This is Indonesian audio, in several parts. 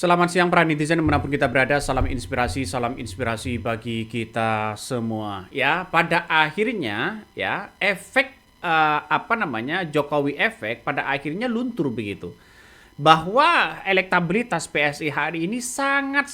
Selamat siang para netizen dimanapun kita berada, salam inspirasi bagi kita semua. Ya, pada akhirnya ya efek Jokowi efek pada akhirnya luntur begitu. Bahwa elektabilitas PSI hari ini sangat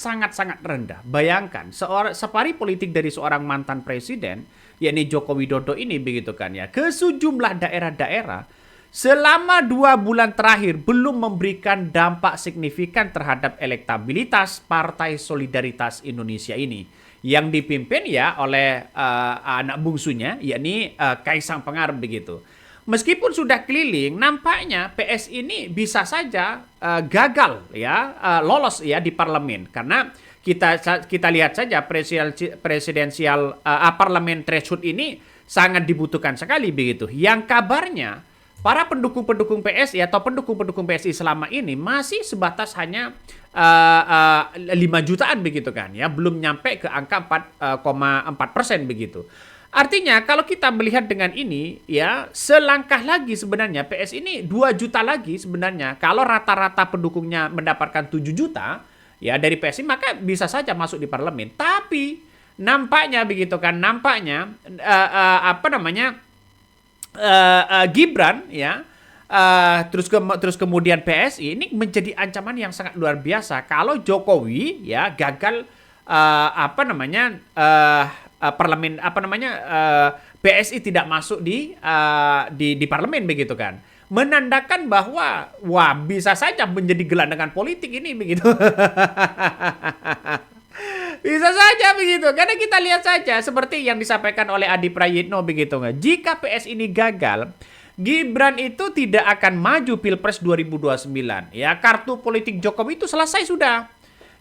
rendah. Bayangkan separi politik dari seorang mantan presiden, yakni Joko Widodo ini begitu kan ya, ke sejumlah daerah-daerah selama 2 bulan terakhir belum memberikan dampak signifikan terhadap elektabilitas Partai Solidaritas Indonesia ini yang dipimpin ya oleh anak bungsunya yakni Kaisang Pangarep begitu. Meskipun sudah keliling, nampaknya PS ini bisa saja gagal ya lolos ya di parlemen karena kita lihat saja presidensial parlemen threshold ini sangat dibutuhkan sekali begitu. Yang kabarnya para pendukung-pendukung PSI atau pendukung-pendukung PSI selama ini masih sebatas hanya 5 jutaan begitu kan ya, belum nyampe ke angka 4,4% begitu. Artinya kalau kita melihat dengan ini ya, selangkah lagi sebenarnya PS ini 2 juta lagi sebenarnya. Kalau rata-rata pendukungnya mendapatkan 7 juta ya dari PSI, maka bisa saja masuk di parlemen. Tapi nampaknya begitu kan, nampaknya Gibran ya terus kemudian PSI ini menjadi ancaman yang sangat luar biasa kalau Jokowi ya gagal parlemen PSI tidak masuk di parlemen begitu kan, menandakan bahwa wah bisa saja menjadi gelandangan politik ini begitu. Bisa saja begitu, karena kita lihat saja seperti yang disampaikan oleh Adi Prayitno begitu nggak. Jika PS ini gagal, Gibran itu tidak akan maju Pilpres 2029. Ya, kartu politik Jokowi itu selesai sudah.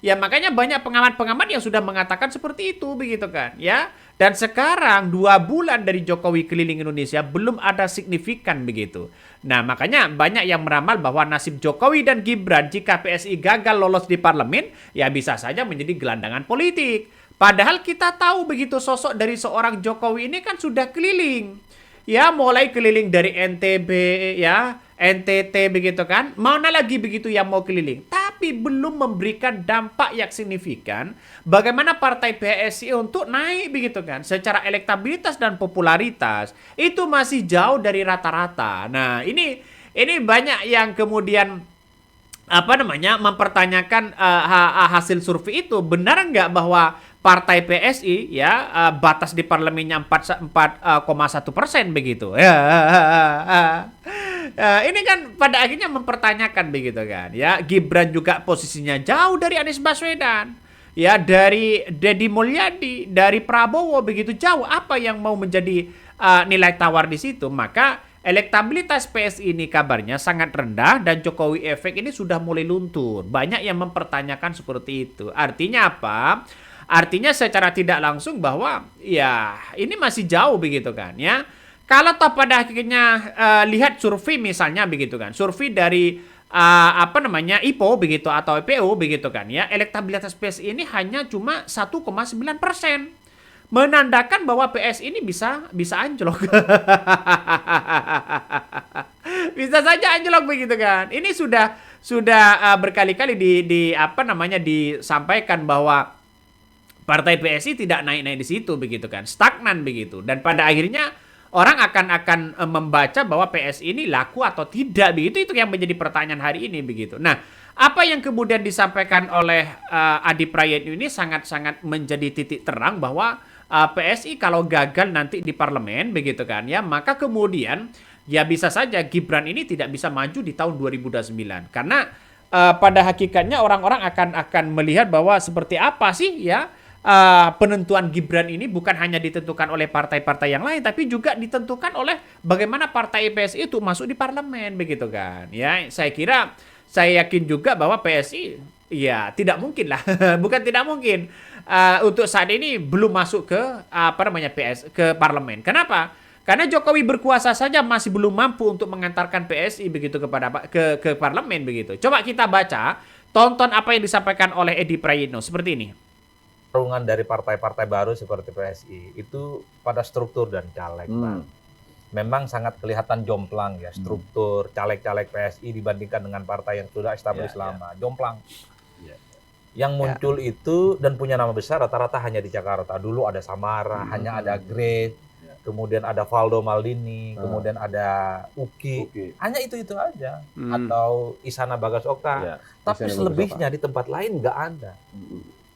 Ya, makanya banyak pengamat-pengamat yang sudah mengatakan seperti itu begitu kan, ya. Dan sekarang 2 bulan dari Jokowi keliling Indonesia belum ada signifikan begitu. Nah, makanya banyak yang meramal bahwa nasib Jokowi dan Gibran jika PSI gagal lolos di parlemen, ya bisa saja menjadi gelandangan politik. Padahal kita tahu begitu sosok dari seorang Jokowi ini kan sudah keliling. Ya, mulai keliling dari NTB, ya, NTT begitu kan. Mana lagi begitu yang mau keliling. Tapi belum memberikan dampak yang signifikan bagaimana partai PSI untuk naik begitu kan. Secara elektabilitas dan popularitas itu masih jauh dari rata-rata. Nah, ini banyak yang kemudian mempertanyakan hasil survei itu. Benar nggak bahwa partai PSI ya batas di parlemennya 4,1% begitu ya. Ini kan pada akhirnya mempertanyakan begitu kan ya. Gibran juga posisinya jauh dari Anies Baswedan ya, dari Deddy Mulyadi, dari Prabowo begitu jauh. Apa yang mau menjadi nilai tawar di situ? Maka elektabilitas PSI ini kabarnya sangat rendah dan Jokowi efek ini sudah mulai luntur. Banyak yang mempertanyakan seperti itu. Artinya apa? Artinya secara tidak langsung bahwa ya ini masih jauh begitu kan ya. Kalau toh pada akhirnya lihat survei misalnya begitu kan. Survei dari IPO begitu atau IPO begitu kan ya. Elektabilitas PSI ini hanya cuma 1,9%. Menandakan bahwa PS ini bisa anjlok. Bisa saja anjlok begitu kan. Ini sudah berkali-kali disampaikan bahwa partai PSI tidak naik-naik di situ begitu kan. Stagnan begitu. Dan pada akhirnya orang akan membaca bahwa PSI ini laku atau tidak begitu. Itu yang menjadi pertanyaan hari ini begitu. Nah, apa yang kemudian disampaikan oleh Adi Prayitno ini sangat-sangat menjadi titik terang bahwa PSI kalau gagal nanti di parlemen begitu kan ya, maka kemudian ya bisa saja Gibran ini tidak bisa maju di tahun 2029 karena pada hakikatnya orang-orang akan melihat bahwa seperti apa sih ya penentuan Gibran ini bukan hanya ditentukan oleh partai-partai yang lain tapi juga ditentukan oleh bagaimana partai PSI itu masuk di parlemen begitu kan ya. Saya yakin juga bahwa PSI ya tidak mungkin lah bukan tidak mungkin untuk saat ini belum masuk ke ke parlemen. Kenapa? Karena Jokowi berkuasa saja masih belum mampu untuk mengantarkan PSI begitu ke parlemen begitu. Coba kita baca, tonton apa yang disampaikan oleh Edi Prayitno seperti ini. Pertarungan dari partai-partai baru seperti PSI itu pada struktur dan caleg, Bang. Memang sangat kelihatan jomplang ya struktur caleg-caleg PSI dibandingkan dengan partai yang sudah established lama. Jomplang. Iya. Yang muncul itu dan punya nama besar rata-rata hanya di Jakarta. Dulu ada Samara, hanya ada Grace, kemudian ada Valdo Maldini, kemudian ada Uki. Hanya itu aja. Atau Isana Bagasoka. Iya, Tapi Isana selebihnya di tempat lain nggak ada.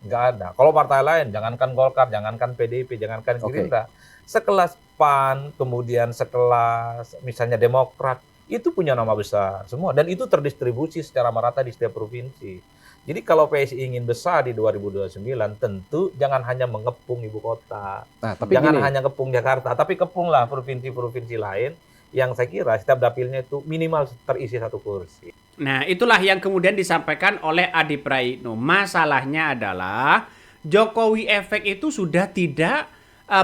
Nggak ada. Kalau partai lain, jangankan Golkar, jangankan PDIP, jangankan Gerindra, sekelas PAN, kemudian sekelas misalnya Demokrat, itu punya nama besar semua. Dan itu terdistribusi secara merata di setiap provinsi. Jadi kalau PSI ingin besar di 2029, tentu jangan hanya mengepung ibu kota. Nah, tapi jangan gini, hanya kepung Jakarta, tapi kepunglah provinsi-provinsi lain yang saya kira setiap dapilnya itu minimal terisi 1 kursi. Nah, itulah yang kemudian disampaikan oleh Adi Praitno. Masalahnya adalah Jokowi efek itu sudah tidak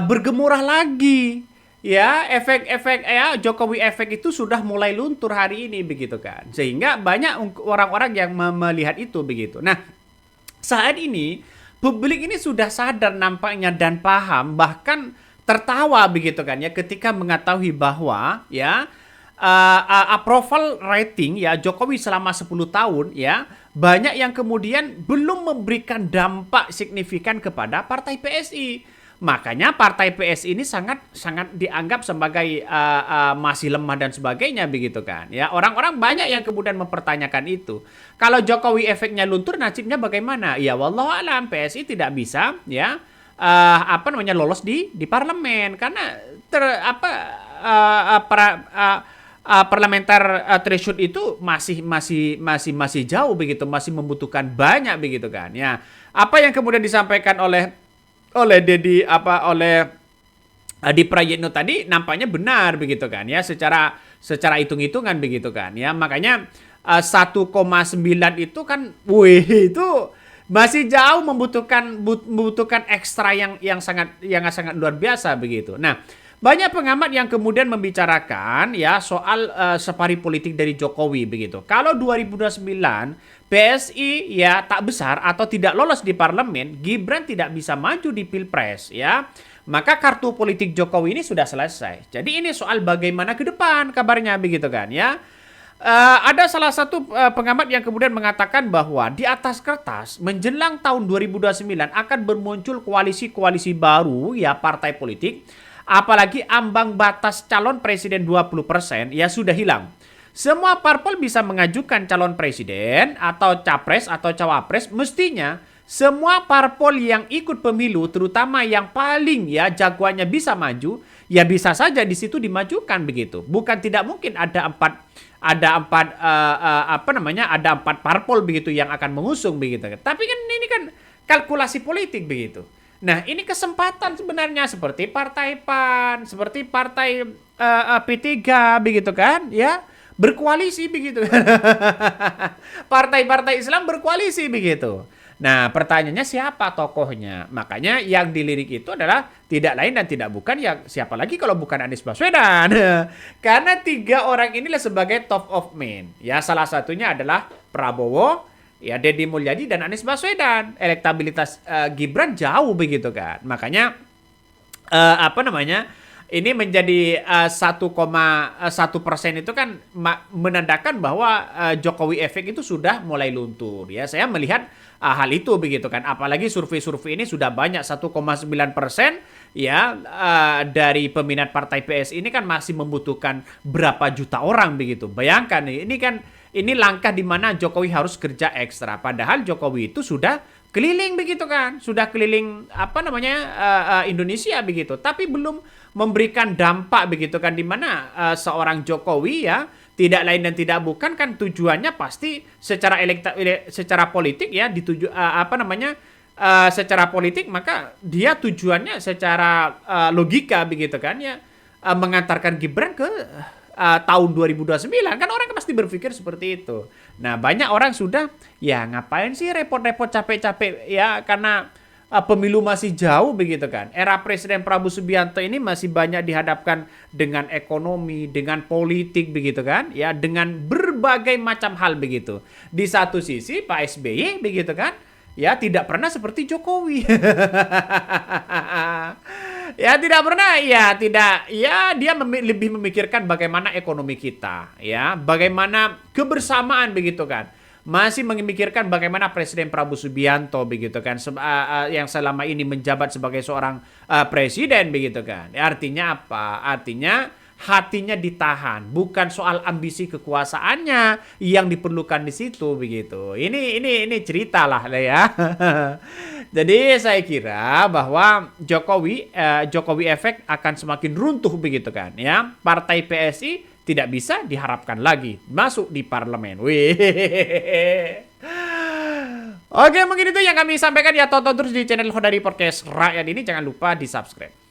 bergemurah lagi. Ya, efek-efek Jokowi efek itu sudah mulai luntur hari ini begitu kan. Sehingga banyak orang-orang yang melihat itu begitu. Nah, saat ini publik ini sudah sadar nampaknya dan paham, bahkan tertawa begitu kan ya ketika mengetahui bahwa ya approval rating ya Jokowi selama 10 tahun ya banyak yang kemudian belum memberikan dampak signifikan kepada partai PSI. Makanya partai PSI ini sangat dianggap sebagai masih lemah dan sebagainya begitu kan. Ya, orang-orang banyak yang kemudian mempertanyakan itu. Kalau Jokowi efeknya luntur, nasibnya bagaimana? Ya wallahu alam, PSI tidak bisa ya lolos di parlemen karena parlementer threshold itu masih jauh begitu, masih membutuhkan banyak begitu kan. Ya, apa yang kemudian disampaikan oleh Adi Praitno tadi nampaknya benar begitu kan ya, secara hitung-hitungan begitu kan ya. Makanya 1,9 itu kan itu masih jauh membutuhkan ekstra yang sangat luar biasa begitu. Nah, banyak pengamat yang kemudian membicarakan ya soal safari politik dari Jokowi begitu. Kalau 2029 PSI ya tak besar atau tidak lolos di parlemen, Gibran tidak bisa maju di Pilpres ya. Maka kartu politik Jokowi ini sudah selesai. Jadi ini soal bagaimana ke depan kabarnya begitu kan ya. Ada salah satu pengamat yang kemudian mengatakan bahwa di atas kertas menjelang tahun 2029 akan bermuncul koalisi-koalisi baru ya partai politik. Apalagi ambang batas calon presiden 20% ya sudah hilang. Semua parpol bisa mengajukan calon presiden atau capres atau cawapres. Mestinya semua parpol yang ikut pemilu, terutama yang paling ya jagoannya bisa maju, ya bisa saja di situ dimajukan begitu. Bukan tidak mungkin ada empat parpol begitu yang akan mengusung begitu. Tapi kan ini kan kalkulasi politik begitu. Nah, ini kesempatan sebenarnya seperti partai PAN, seperti partai P3 begitu kan, ya. Berkoalisi begitu. Partai-partai Islam berkoalisi begitu. Nah, pertanyaannya siapa tokohnya? Makanya yang dilirik itu adalah tidak lain dan tidak bukan ya siapa lagi kalau bukan Anies Baswedan. Karena 3 orang inilah sebagai top of mind. Ya, salah satunya adalah Prabowo, ya Deddy Mulyadi dan Anies Baswedan. Elektabilitas Gibran jauh begitu kan. Makanya ini menjadi 1,1% itu kan menandakan bahwa Jokowi efek itu sudah mulai luntur ya. Saya melihat hal itu begitu kan. Apalagi survei-survei ini sudah banyak 1,9% ya dari peminat partai PS ini kan masih membutuhkan berapa juta orang begitu. Bayangkan nih, ini langkah di mana Jokowi harus kerja ekstra. Padahal Jokowi itu sudah keliling begitu kan, sudah keliling Indonesia begitu, tapi belum memberikan dampak begitu kan, di mana seorang Jokowi ya tidak lain dan tidak bukan kan tujuannya pasti secara politik ya secara politik, maka dia tujuannya secara logika begitu kan ya mengantarkan Gibran ke tahun 2029 kan, orang pasti berpikir seperti itu. Nah, banyak orang sudah ya ngapain sih repot-repot capek-capek ya karena pemilu masih jauh begitu kan. Era Presiden Prabowo Subianto ini masih banyak dihadapkan dengan ekonomi, dengan politik begitu kan, ya dengan berbagai macam hal begitu. Di satu sisi Pak SBY begitu kan, ya tidak pernah seperti Jokowi. Ya tidak pernah, dia lebih memikirkan bagaimana ekonomi kita, ya, bagaimana kebersamaan begitu kan. masih memikirkan bagaimana Presiden Prabowo Subianto begitu kan, yang selama ini menjabat sebagai seorang presiden begitu kan. Artinya apa? Artinya hatinya ditahan, bukan soal ambisi kekuasaannya yang diperlukan di situ begitu. Ini cerita lah ya. Jadi saya kira bahwa Jokowi efek akan semakin runtuh begitu kan ya. Partai PSI tidak bisa diharapkan lagi masuk di parlemen. Wih. Oke, mungkin itu yang kami sampaikan ya. Tonton terus di channel Khodari Podcast Rakyat ini, jangan lupa di subscribe.